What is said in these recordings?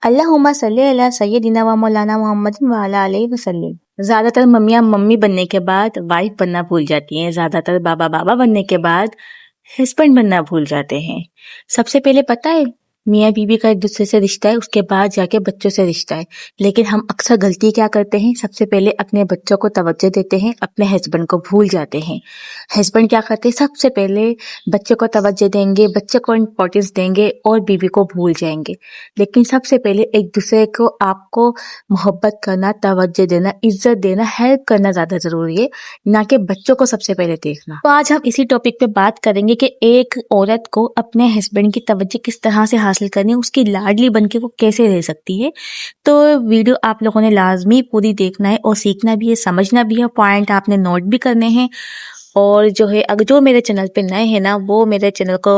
अल्लाहुम्मा सल्ली अला सय्यदिना व मौलाना मुहम्मदिन व अला आलिहि वसल्लम। ज़्यादातर मम्मियाँ मम्मी बनने के बाद वाइफ बनना भूल जाती हैं। ज़्यादातर बाबा बाबा बनने के बाद हस्बैंड बनना भूल जाते हैं। सबसे पहले पता है मियाँ बीवी का एक दूसरे से रिश्ता है, उसके बाद जाके बच्चों से रिश्ता है। लेकिन हम अक्सर गलती क्या करते हैं, सबसे पहले अपने बच्चों को तवज्जो देते हैं, अपने हस्बैंड को भूल जाते हैं। हस्बैंड क्या करते हैं, सबसे पहले बच्चे को तवज्जो देंगे, बच्चे को इम्पोर्टेंस देंगे और बीवी को भूल जाएंगे। लेकिन सबसे पहले एक दूसरे को आपको मोहब्बत करना, तवज्जो देना, इज्जत देना, हेल्प करना ज्यादा जरूरी है, ना कि बच्चों को सबसे पहले देखना। तो आज हम इसी टॉपिक पे बात करेंगे कि एक औरत को अपने हस्बैंड की तवज्जो किस तरह से हासिल करनी है, उसकी लाडली बनके वो कैसे रह सकती है। तो वीडियो आप लोगों ने लाजमी पूरी देखना है और सीखना भी है, समझना भी है, पॉइंट आपने नोट भी करने हैं। और जो है अगर जो मेरे चैनल पे नए हैं ना, वो मेरे चैनल को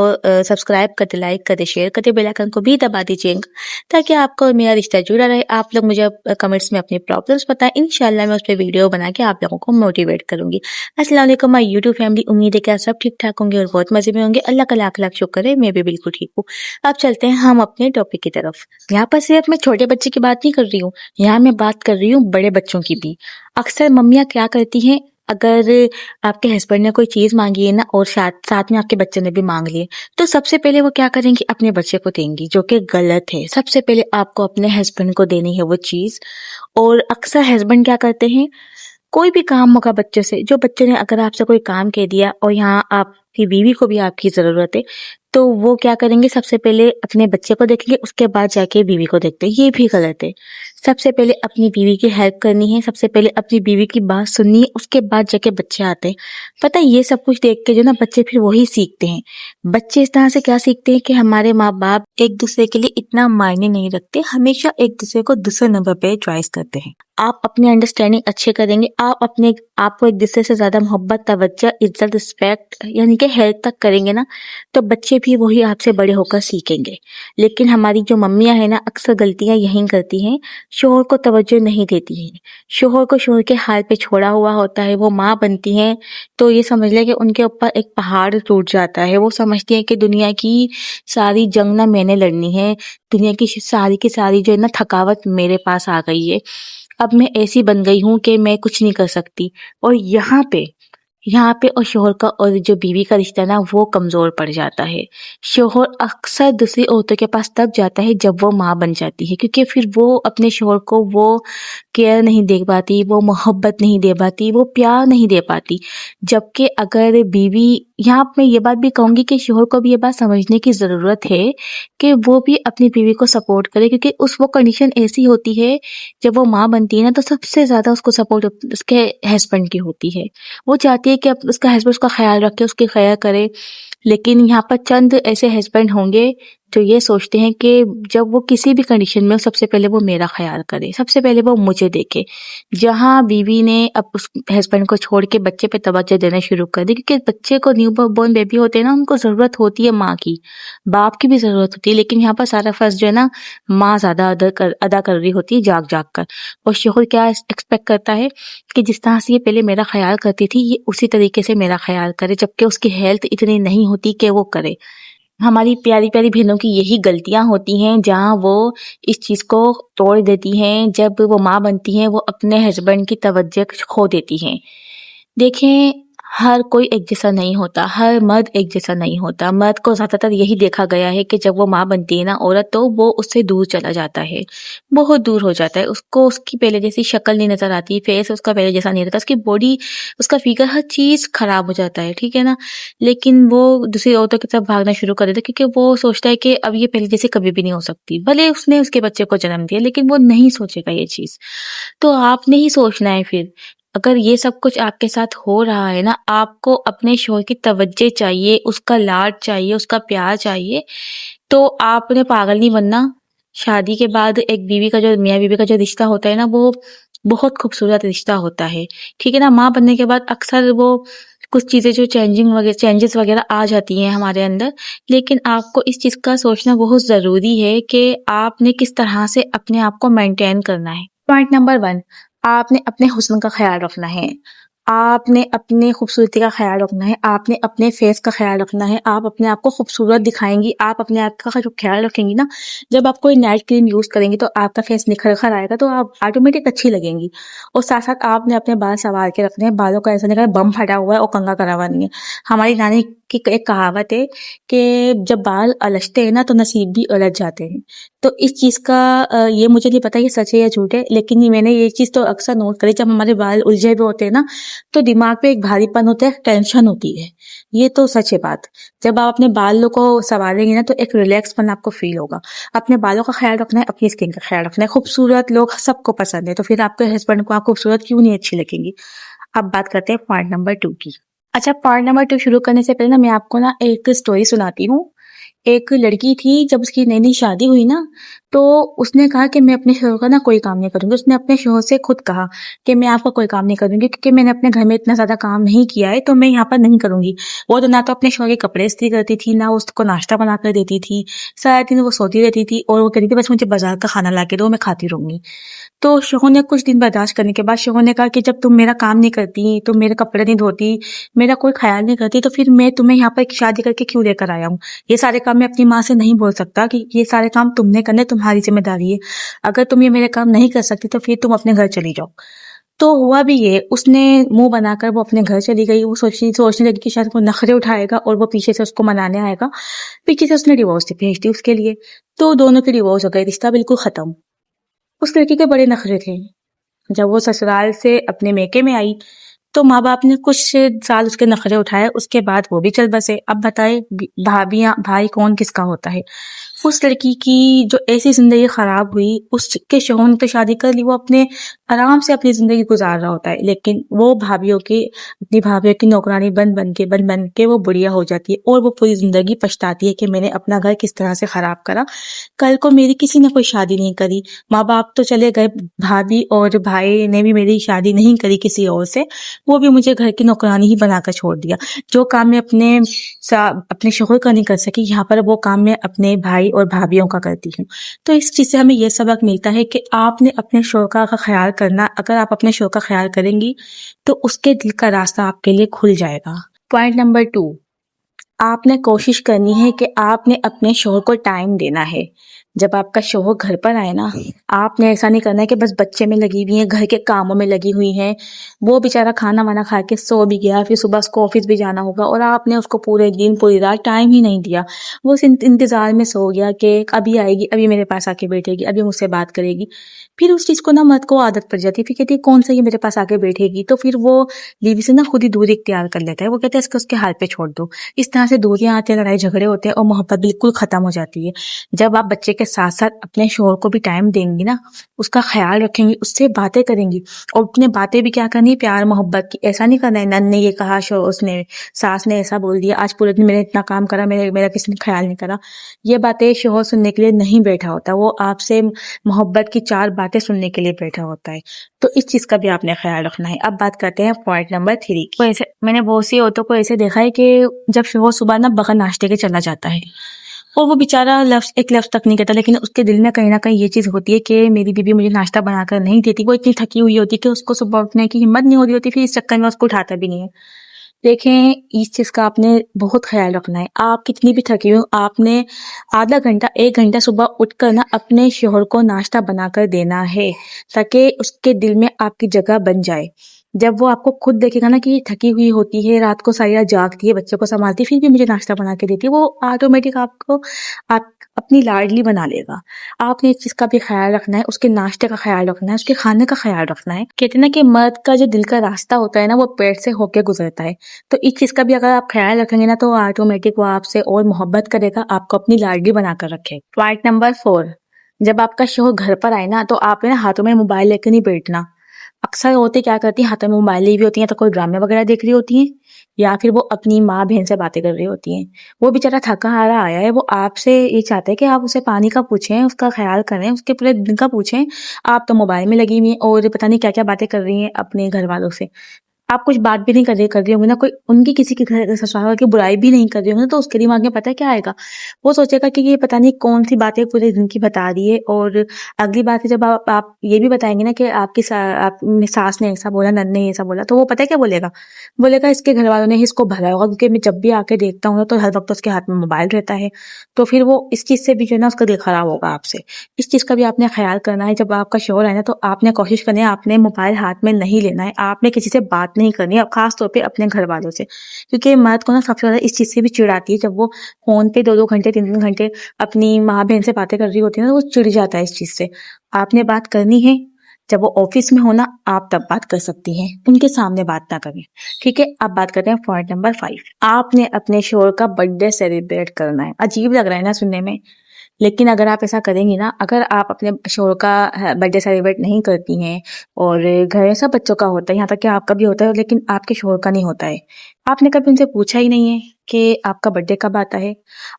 सब्सक्राइब करते, लाइक करते, शेयर करते, बेल आइकन को भी दबा दीजिएगा ताकि आपको मेरा रिश्ता जुड़ा रहे। आप लोग मुझे कमेंट्स में अपनी प्रॉब्लम्स बताएं, इंशाल्लाह मैं उस पर वीडियो बना के आप लोगों को मोटिवेट करूंगी। अस्सलाम वालेकुम माय यूट्यूब फैमिली, उम्मीद है कि आप सब ठीक ठाक होंगे और बहुत मजे में होंगे। अल्लाह का लाख लाख शुक्र है, मैं भी बिल्कुल ठीक हूँ। अब चलते हैं हम अपने टॉपिक की तरफ। यहाँ पर सिर्फ मैं छोटे बच्चे की बात नहीं कर रही हूँ, यहाँ मैं बात कर रही हूँ बड़े बच्चों की भी। अक्सर मम्मियाँ क्या करती हैं, अगर आपके हस्बैंड ने कोई चीज मांगी है ना और साथ साथ में आपके बच्चे ने भी मांग लिए, तो सबसे पहले वो क्या करेंगी, अपने बच्चे को देंगी, जो कि गलत है। सबसे पहले आपको अपने हस्बैंड को देनी है वो चीज। और अक्सर हस्बैंड क्या करते हैं, कोई भी काम होगा बच्चे से, जो बच्चे ने अगर आपसे कोई काम कह दिया और यहाँ आपकी बीवी को भी आपकी जरूरत है, तो वो क्या करेंगे, सबसे पहले अपने बच्चे को देखेंगे, उसके बाद जाके बीवी को देखते हैं। ये भी गलत है। सबसे पहले अपनी बीवी की हेल्प करनी है, सबसे पहले अपनी बीवी की बात सुननी है, उसके बाद जाके बच्चे आते हैं। पता है ये सब कुछ देख के जो ना बच्चे फिर वही सीखते हैं। बच्चे इस तरह से क्या सीखते हैं कि हमारे माँ बाप एक दूसरे के लिए इतना मायने नहीं रखते, हमेशा एक दूसरे को दूसरे नंबर पे चॉइस करते हैं। आप अपनी अंडरस्टैंडिंग अच्छे करेंगे, आपको एक दूसरे से ज्यादा मोहब्बत, तवज्जो, इज्जत, रिस्पेक्ट यानी कि हेल्प तक करेंगे ना, तो बच्चे भी वही आपसे बड़े होकर सीखेंगे। लेकिन हमारी जो मम्मियां हैं ना, अक्सर गलतियां यही करती हैं, शोहर को तवज्जो नहीं देती हैं, शोहर को शोहर के हाल पे छोड़ा हुआ होता है। वो माँ बनती हैं तो ये समझ ले कि उनके ऊपर एक पहाड़ टूट जाता है। वो समझती है कि दुनिया की सारी जंग ना मैंने लड़नी है, दुनिया की सारी जो है ना थकावत मेरे पास आ गई है, अब मैं ऐसी बन गई हूँ कि मैं कुछ नहीं कर सकती। और यहाँ पे और शोहर का और जो बीवी का रिश्ता ना, वो कमजोर पड़ जाता है। शोहर अक्सर दूसरी औरतों के पास तब जाता है जब वो माँ बन जाती है, क्योंकि फिर वो अपने शोहर को वो केयर नहीं दे पाती, वो मोहब्बत नहीं दे पाती, वो प्यार नहीं दे पाती। जबकि अगर बीवी, यहाँ मैं ये बात भी कहूंगी कि शोहर को भी ये बात समझने की जरूरत है कि वो भी अपनी बीवी को सपोर्ट करे, क्योंकि वो कंडीशन ऐसी होती है, जब वो माँ बनती है ना, तो सबसे ज्यादा उसको सपोर्ट उसके हस्बैंड की होती है। वो चाहती है कि अब उसका हस्बैंड उसका ख्याल रखे, उसकी खैर करे। लेकिन यहाँ पर चंद ऐसे हस्बैंड होंगे जो ये सोचते हैं कि जब वो किसी भी कंडीशन में हो, सबसे पहले वो मेरा ख्याल करे, सबसे पहले वो मुझे देखे। जहाँ बीवी ने अब उस हस्बैंड को छोड़ के बच्चे पे तवज्जो देना शुरू कर दी, क्योंकि बच्चे को न्यू बोर्न बेबी होते हैं ना, उनको जरूरत होती है माँ की, बाप की भी जरूरत होती है। लेकिन यहाँ पर सारा फर्ज जो है ना, माँ ज्यादा अदा कर रही होती है जाग जाग कर। और शोहर क्या एक्सपेक्ट करता है कि जिस तरह से ये पहले मेरा ख्याल करती थी, ये उसी तरीके से मेरा ख्याल करे, जबकि उसकी हेल्थ इतनी नहीं होती कि वो करे। हमारी प्यारी प्यारी बहनों की यही गलतियां होती हैं, जहां वो इस चीज को तोड़ देती हैं। जब वो माँ बनती हैं, वो अपने हस्बैंड की तवज्जो खो देती हैं। देखें, हर कोई एक जैसा नहीं होता, हर मर्द एक जैसा नहीं होता। मर्द को ज्यादातर यही देखा गया है कि जब वो माँ बनती है ना औरत, तो वो उससे दूर चला जाता है, बहुत दूर हो जाता है। उसको उसकी पहले जैसी शक्ल नहीं नजर आती, फेस उसका पहले जैसा नहीं रहता, उसकी बॉडी, उसका फिगर, हर चीज खराब हो जाता है, ठीक है ना। लेकिन वो दूसरी औरतों की तरफ भागना शुरू कर देता है, क्योंकि वो सोचता है कि अब ये पहले जैसे कभी भी नहीं हो सकती। भले उसने उसके बच्चे को जन्म दिया, लेकिन वो नहीं सोचेगा ये चीज। तो आपने ही सोचना है फिर। अगर ये सब कुछ आपके साथ हो रहा है ना, आपको अपने शोहर की तवज्जो चाहिए, उसका लाड चाहिए, उसका प्यार चाहिए, तो आपने पागल नहीं बनना। शादी के बाद एक बीवी का जो, मियाँ बीवी का जो रिश्ता होता है ना, वो बहुत खूबसूरत रिश्ता होता है, ठीक है ना। माँ बनने के बाद अक्सर वो कुछ चीजें जो चेंजेस वगैरह आ जाती हैं हमारे अंदर। लेकिन आपको इस चीज का सोचना बहुत जरूरी है कि आपने किस तरह से अपने आप को मेंटेन करना है। पॉइंट नंबर 1, आपने अपने हुस्न का ख्याल रखना है। आपने अपने खूबसूरती का ख़्याल रखना है, आपने अपने फेस का ख़्याल रखना है, आप अपने आप को खूबसूरत दिखाएँगी, आप अपने आप का जो ख़्याल रखेंगी ना, जब आप कोई नाइट क्रीम यूज़ करेंगी तो आपका फेस निखर कर आएगा, तो आप ऑटोमेटिक अच्छी लगेंगी। और साथ-साथ आपने अपने बाल संवार के रखने हैं, बालों को ऐसा नहीं करना बम फटा हुआ है और कंघा करा हुआ नहीं है। हमारी नानी की एक कहावत है कि जब बाल उलझते हैं ना तो नसीब भी उलझ जाते हैं। तो इस चीज़ का ये मुझे नहीं पता ये सच है या झूठ है, लेकिन ये मैंने ये चीज़ तो अक्सर नोट करी जब हमारे बाल उलझे हुए होते हैं ना, तो दिमाग पे एक भारीपन होता है, टेंशन होती है। ये तो सच है बात। जब आप अपने बालों को संवारेंगे ना तो एक रिलैक्सपन आपको फ़ील होगा। अपने बालों का ख़्याल रखना है, अपनी स्किन का ख़्याल रखना है। खूबसूरत लोग सबको पसंद है, तो फिर आपके हस्बैंड को आप खूबसूरत क्यों नहीं अच्छी लगेंगी? अब बात करते हैं पॉइंट नंबर 2 की। अच्छा, पॉइंट नंबर 2 शुरू करने से पहले ना मैं आपको ना एक स्टोरी सुनाती हूँ। एक लड़की थी, जब उसकी नई-नई शादी हुई ना, तो उसने कहा कि मैं अपने शौहर का ना कोई काम नहीं करूँगी। उसने अपने शौहर से खुद कहा कि मैं आपका कोई काम नहीं करूँगी क्योंकि मैंने अपने घर में इतना ज़्यादा काम नहीं किया है, तो मैं यहाँ पर नहीं करूँगी। वो तो ना तो अपने शौहर के कपड़े इस्त्री करती थी, ना उसको नाश्ता बना कर देती थी। सारा दिन वो सोती रहती थी और वो कहती थी बस मुझे बाज़ार का खाना ला के दो, मैं खाती रहूँगी। तो शौहर ने कुछ दिन बर्दाश्त करने के बाद शौहर ने कहा कि जब तुम मेरा काम नहीं करती, तुम मेरे कपड़े नहीं धोती, मेरा कोई ख़्याल नहीं करती, तो फिर मैं तुम्हें यहाँ पर शादी करके क्यों लेकर आया हूँ? ये सारे काम मैं अपनी माँ से नहीं बोल सकता कि ये सारे काम तुमने करने, तुम्हारी ज़िम्मेदारी है। अगर तुम ये मेरे काम नहीं कर सकती तो फिर तुम अपने घर चली जाओ। तो हुआ भी ये, उसने मुँह बनाकर वो अपने घर चली गई। वो सोचने लगी कि शायद वो नखरे उठाएगा और वो पीछे से उसको मनाने आएगा। पीछे से उसने डिवोर्स भेज दी उसके लिए। तो दोनों के डिवोर्स हो गए, रिश्ता बिल्कुल ख़त्म। उस लड़की के बड़े नखरे थे। जब वो ससुराल से अपने मेके में आई, तो माँ-बाप ने कुछ साल उसके नखरे उठाए, उसके बाद वो भी चल बसे। अब बताएं भाभियाँ भाई कौन किसका होता है? उस लड़की की जो ऐसी जिंदगी खराब हुई, उसके शौहर ने तो शादी कर ली, वो अपने आराम से अपनी जिंदगी गुजार रहा होता है, लेकिन वो अपनी भाभीियों की नौकरानी बन के वो बुढ़िया हो जाती है और वो पूरी जिंदगी पछताती है कि मैंने अपना घर किस तरह से खराब करा। कल को मेरी किसी ने कोई शादी नहीं करी, माँ बाप तो चले गए, भाभी और भाई ने भी मेरी शादी नहीं करी किसी और से, वो भी मुझे घर की नौकरानी ही बनाकर छोड़ दिया। जो काम मैं अपने शौहर का नहीं कर सकी, यहाँ पर वो काम मैं अपने भाई और भाभीियों का करती हूँ। तो इस चीज़ से हमें यह सबक मिलता है कि आपने अपने शौहर का ख्याल करना, अगर आप अपने शौहर का ख्याल करेंगी तो उसके दिल का रास्ता आपके लिए खुल जाएगा। पॉइंट नंबर 2, आपने कोशिश करनी है कि आपने अपने शौहर को टाइम देना है। जब आपका शौहर घर पर आए ना, आपने ऐसा नहीं करना है कि बस बच्चे में लगी हुई है, घर के कामों में लगी हुई है। वो बेचारा खाना वाना खा के सो भी गया, फिर सुबह उसको ऑफिस भी जाना होगा और आपने उसको पूरे दिन पूरी रात टाइम ही नहीं दिया। वो उस इंतजार में सो गया कि अभी आएगी, अभी मेरे पास आके बैठेगी, अभी मुझसे बात करेगी। फिर उस चीज को ना मर्द को आदत पड़ जाती है, फिर कहती है कौन सा ये मेरे पास आके बैठेगी, तो फिर वो बीवी से ना खुद ही दूरी इख्तियार कर लेता है। वो कहता है इसको उसके हाल पे छोड़ दो। इस तरह से दूरियां आती है, लड़ाई झगड़े होते हैं और मोहब्बत बिल्कुल खत्म हो जाती है। जब आप बच्चे के साथ साथ अपने शौहर को भी टाइम देंगी ना, उसका ख्याल रखेंगी, उससे बातें करेंगी, और अपने बातें भी क्या करनी, प्यार मोहब्बत की। ऐसा नहीं करना है नन ने ये कहा, उसने सास ने ऐसा बोल दिया, आज पूरे दिन मैंने इतना काम करा, मेरा किसी ने ख्याल नहीं करा। ये बातें शौहर सुनने के लिए नहीं बैठा होता, वो आपसे मोहब्बत की 4 बातें सुनने के लिए बैठा होता है। तो इस चीज का भी आपने ख्याल रखना है। अब बात करते हैं पॉइंट नंबर 3 की। ऐसे मैंने बहुत सी औरतों को ऐसे देखा है कि जब शौहर सुबह ना बगैर नाश्ते के चला जाता है और वो बेचारा एक लफ्ज तक नहीं कहता, लेकिन उसके दिल में कहीं ना कहीं ये चीज होती है कि मेरी बीवी मुझे नाश्ता बनाकर नहीं देती। वो इतनी थकी हुई होती है कि उसको सुबह उठने की हिम्मत नहीं हो रही होती, फिर इस चक्कर में उसको उठाता भी नहीं है। देखें, इस चीज का आपने बहुत ख्याल रखना है। आप कितनी भी थकी हो, आपने आधा घंटा 1 घंटा सुबह उठकर ना अपने शौहर को नाश्ता बनाकर देना है, ताकि उसके दिल में आपकी जगह बन जाए। जब वो आपको खुद देखेगा ना कि ये थकी हुई होती है, रात को सारी रात जागती है, बच्चों को संभालती है, फिर भी मुझे नाश्ता बना के देती है, वो ऑटोमेटिक आपको आप अपनी लाडली बना लेगा। आपने इस चीज का भी ख्याल रखना है, उसके नाश्ते का ख्याल रखना है, उसके खाने का ख्याल रखना है। कहते हैं ना कि मर्द का जो दिल का रास्ता होता है ना, वो पेट से होके गुजरता है। तो इस चीज का भी अगर आप ख्याल रखेंगे ना, तो ऑटोमेटिक वो आपसे और मोहब्बत करेगा, आपको अपनी लाडली बनाकर रखे। पॉइंट नंबर 4, जब आपका शौहर घर पर आए ना, तो आपने ना हाथों में मोबाइल लेकर नहीं बैठना। अक्सर औरतें क्या करती हैं, हाथों में मोबाइल ली हुई होती हैं, तो कोई ड्रामे वगैरह देख रही होती हैं, या फिर वो अपनी माँ बहन से बातें कर रही होती हैं। वो बेचारा थका हारा आया है, वो आपसे ये चाहता है कि आप उसे पानी का पूछें, उसका ख्याल करें, उसके पूरे दिन का पूछें। आप तो मोबाइल में लगी हुई हैं और पता नहीं क्या क्या बातें कर रही हैं अपने घर वालों से। आप कुछ बात भी नहीं कर रही होंगी ना, कोई उनकी किसी के घर ससुराल की बुराई भी नहीं कर रही होंगी, तो उसके दिमाग में पता है क्या आएगा? वो सोचेगा कि ये पता नहीं कौन सी बातें पूरे दिन की बता रही है। और अगली बात है, जब आप ये भी बताएंगे ना कि आपकी सास ने ऐसा बोला, नंद ने ऐसा बोला, तो वो पता है क्या बोलेगा? बोलेगा इसके घर वालों ने ही इसको भगा होगा, क्योंकि मैं जब भी आके देखता हूँ तो हर वक्त उसके हाथ में मोबाइल रहता है। तो फिर वो इस चीज से भी जो है ना उसका दिल खराब होगा आपसे। इस चीज का भी आपने ख्याल करना है। जब आपका शौहर है ना, तो आपने कोशिश करनी है आपने मोबाइल हाथ में नहीं लेना है, आपने किसी से बात नहीं करनी है, खास तौर पे अपने घर वालों से। क्योंकि मर्द को ना सबसे ज्यादा इस चीज से भी चिढ़ आती है, जब वो फोन पे 2-2 घंटे 3-3 घंटे अपनी माँ बहन से बातें कर रही होती है ना, तो वो चिढ़ जाता है इस चीज से। आपने बात करनी है, जब वो ऑफिस में हो ना, आप तब बात कर सकती हैं, उनके सामने बात ना करें। ठीक है, अब बात करते हैं पॉइंट नंबर 5। आपने अपने शौहर का बर्थडे सेलिब्रेट करना है। अजीब लग रहा है ना सुनने में, लेकिन अगर आप ऐसा करेंगी ना, अगर आप अपने शौहर का बर्थडे सेलिब्रेट नहीं करती हैं, और घर में सब बच्चों का होता है, यहाँ तक कि आपका भी होता है, लेकिन आपके शौहर का नहीं होता है, आपने कभी उनसे पूछा ही नहीं है कि आपका बर्थडे कब आता है।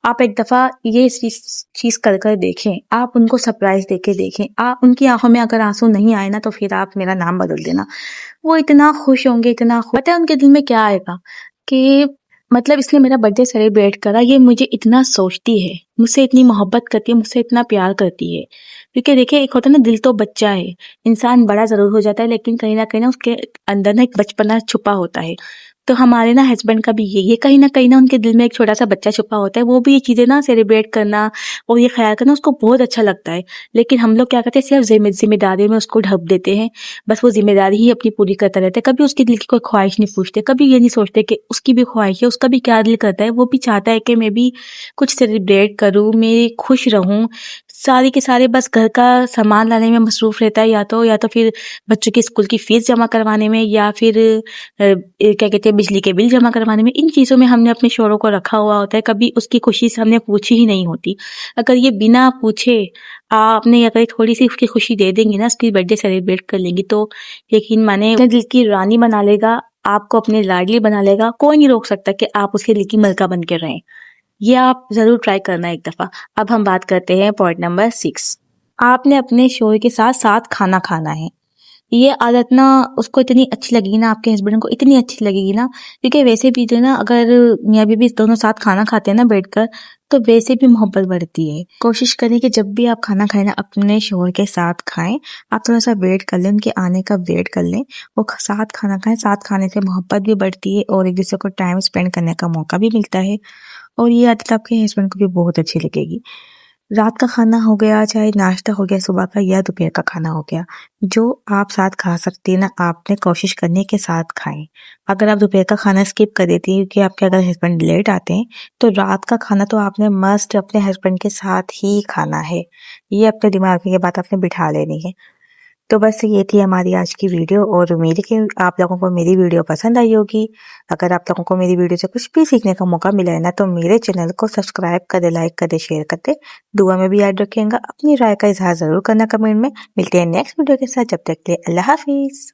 आप एक दफा ये चीज कर कर देखें, आप उनको सरप्राइज देके देखें। आप उनकी आंखों में अगर आंसू नहीं आए ना, तो फिर आप मेरा नाम बदल देना। वो इतना खुश होंगे, इतना खुश। पता है उनके दिल में क्या आएगा कि मतलब इसने मेरा बर्थडे सेलिब्रेट करा, ये मुझे इतना सोचती है, मुझसे इतनी मोहब्बत करती है, मुझसे इतना प्यार करती है। क्योंकि देखिए, एक होता है ना, दिल तो बच्चा है, इंसान बड़ा जरूर हो जाता है, लेकिन कहीं ना उसके अंदर ना एक बचपना छुपा होता है। तो हमारे ना हस्बैंड का भी यही है, कहीं ना उनके दिल में एक छोटा सा बच्चा छुपा होता है। वो भी ये चीजें ना सेलिब्रेट करना और ये ख्याल करना उसको बहुत अच्छा लगता है। लेकिन हम लोग क्या करते हैं, सिर्फ जिम्मेदारी में उसको ढक देते हैं। बस वो जिम्मेदारी ही अपनी पूरी करता रहता है, कभी उसके दिल की कोई ख्वाहिश नहीं पूछते, कभी ये नहीं सोचते कि उसकी भी ख्वाहिश है, उसका भी क्या दिल करता है। वो भी चाहता है कि मैं भी कुछ सेलिब्रेट करूँ, मैं खुश रहूँ। सारे के सारे बस घर का सामान लाने में मसरूफ रहता है, या तो फिर बच्चों की स्कूल की फीस जमा करवाने में, या फिर क्या कहते हैं, बिजली के बिल जमा करवाने में। इन चीजों में हमने अपने शौहरों को रखा हुआ होता है, कभी उसकी खुशी से हमने पूछी ही नहीं होती। अगर ये बिना पूछे आपने अगर थोड़ी सी उसकी खुशी दे देंगी ना, उसकी बर्थडे सेलिब्रेट कर लेंगी, तो यकीन माने अपने दिल की रानी बना लेगा, आपको अपने लाडली बना लेगा। कोई नहीं रोक सकता कि आप उसके दिल की मलका बन के रहें। ये आप जरूर ट्राई करना एक दफा। अब हम बात करते हैं पॉइंट नंबर 6। आपने अपने शौहर के साथ साथ खाना खाना है। ये आदत ना उसको इतनी अच्छी लगेगी ना, आपके हस्बैंड को इतनी अच्छी लगेगी ना, क्योंकि वैसे भी जो है ना, अगर मियाँ बीवी दोनों साथ खाना खाते हैं ना बैठकर, तो वैसे भी मोहब्बत बढ़ती है। कोशिश करें कि जब भी आप खाना खाएं ना, अपने शौहर के साथ खाएं। आप थोड़ा सा वेट कर लें, उनके आने का वेट कर लें, वो साथ खाना खाएं। साथ खाने से मोहब्बत भी बढ़ती है और एक दूसरे को टाइम स्पेंड करने का मौका भी मिलता है। और ये आदत आपके हस्बैंड को भी बहुत अच्छी लगेगी। रात का खाना हो गया, चाहे नाश्ता हो गया सुबह का, या दोपहर का खाना हो गया, जो आप साथ खा सकती है ना, आपने कोशिश करनी है कि साथ खाएं। अगर आप दोपहर का खाना स्किप कर देती हैं, क्योंकि आपके अगर हस्बैंड लेट आते हैं, तो रात का खाना तो आपने मस्ट अपने हस्बैंड के साथ ही खाना है। ये अपने दिमाग में ये बात आपने बिठा लेनी है। तो बस ये थी हमारी आज की वीडियो, और उम्मीद है कि आप लोगों को मेरी वीडियो पसंद आई होगी। अगर आप लोगों को मेरी वीडियो से कुछ भी सीखने का मौका मिला है ना, तो मेरे चैनल को सब्सक्राइब कर दे, लाइक कर दे, शेयर कर दे। दुआ में भी याद रखिएगा, अपनी राय का इजहार जरूर करना कमेंट में। मिलते हैं नेक्स्ट वीडियो के साथ, जब तक के लिए अल्लाह हाफिज।